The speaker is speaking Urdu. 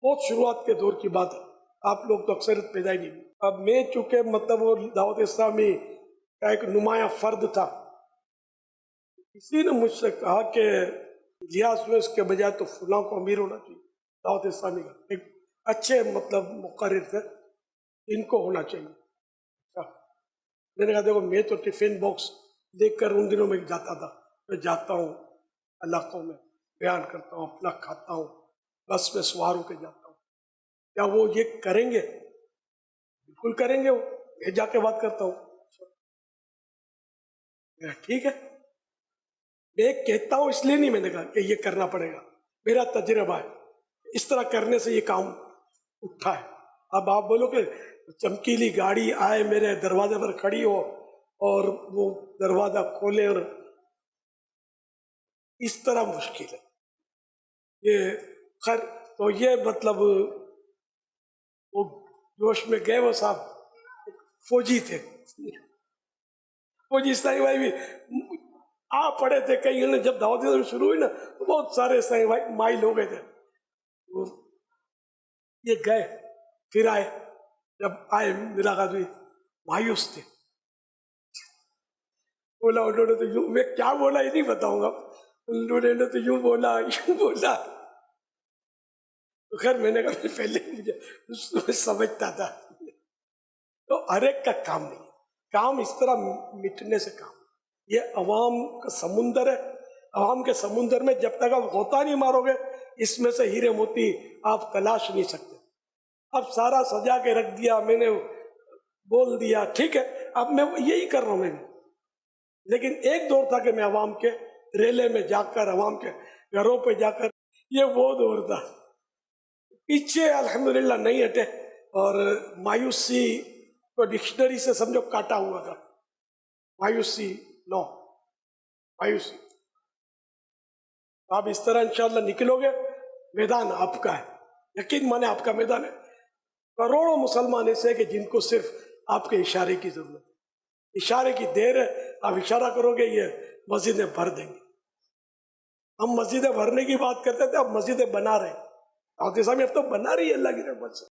بہت شروعات کے دور کی بات ہے، آپ لوگ تو اکثریت پیدا ہی نہیں ہوئی۔ اب میں چونکہ مطلب وہ دعوت اسلامی کا ایک نمایاں فرد تھا، کسی نے مجھ سے کہا کہ الیاس میں اس کے بجائے تو فلاں کو امیر ہونا چاہیے، دعوت اسلامی کا ایک اچھے مطلب مقرر تھے، ان کو ہونا چاہیے۔ میں نے کہا دیکھو میں تو ٹفن باکس لے کر ان دنوں میں جاتا تھا، میں جاتا ہوں علاقوں میں بیان کرتا ہوں، اپنا کھاتا ہوں، بس میں سوار ہو کے جاتا ہوں، کیا وہ یہ کریں گے؟ بالکل کریں گے، وہ میں جا کے بات کرتا ہوں۔ ٹھیک ہے، میں کہتا ہوں اس لیے نہیں، میں نے کہا کہ یہ کرنا پڑے گا، میرا تجربہ ہے، اس طرح کرنے سے یہ کام اٹھا ہے۔ اب آپ بولو کہ چمکیلی گاڑی آئے میرے دروازے پر کھڑی ہو اور وہ دروازہ کھولے، اور اس طرح مشکل ہے یہ۔ خیر تو یہ مطلب وہ جوش میں گئے، وہ صاحب فوجی تھے، فوجی اسلامی بھائی بھی آ پڑے تھے کہیں، نے جب دعوت شروع ہوئی نا تو بہت سارے اسلامی بھائی مائل ہو گئے تھے، یہ گئے پھر آئے، جب آئے ملاقات ہوئی مایوس تھے، بولا انہوں نے تو یوں، میں کیا بولا یہ نہیں بتاؤں گا، انہوں نے تو یوں بولا یوں بولا، تو خیر میں نے کہا پہلے مجھے سمجھتا تھا۔ تو ہر ایک کا کام نہیں، کام اس طرح مٹنے سے کام، یہ عوام کا سمندر ہے، عوام کے سمندر میں جب تک آپ غوطہ نہیں مارو گے اس میں سے ہیرے موتی آپ تلاش نہیں سکتے۔ اب سارا سجا کے رکھ دیا، میں نے بول دیا، ٹھیک ہے، اب میں یہی کر رہا ہوں میں بھی، لیکن ایک دور تھا کہ میں عوام کے ریلے میں جا کر، عوام کے گھروں پہ جا کر، یہ وہ دور تھا۔ پیچھے الحمدللہ نہیں ہٹے، اور مایوسی کو ڈکشنری سے سمجھو کاٹا ہوا تھا، مایوسی نو، مایوسی۔ آپ اس طرح انشاءاللہ نکلو گے، میدان آپ کا ہے، یقین مانے آپ کا میدان ہے۔ کروڑوں مسلمان ایسے کہ جن کو صرف آپ کے اشارے کی ضرورت ہے، اشارے کی دیر ہے، آپ اشارہ کرو گے یہ مسجدیں بھر دیں گے۔ ہم مسجدیں بھرنے کی بات کرتے تھے، اب مسجدیں بنا رہے ہیں، دعوت اسلامی اب تو بنا رہی ہے اللہ کی رحمت سے۔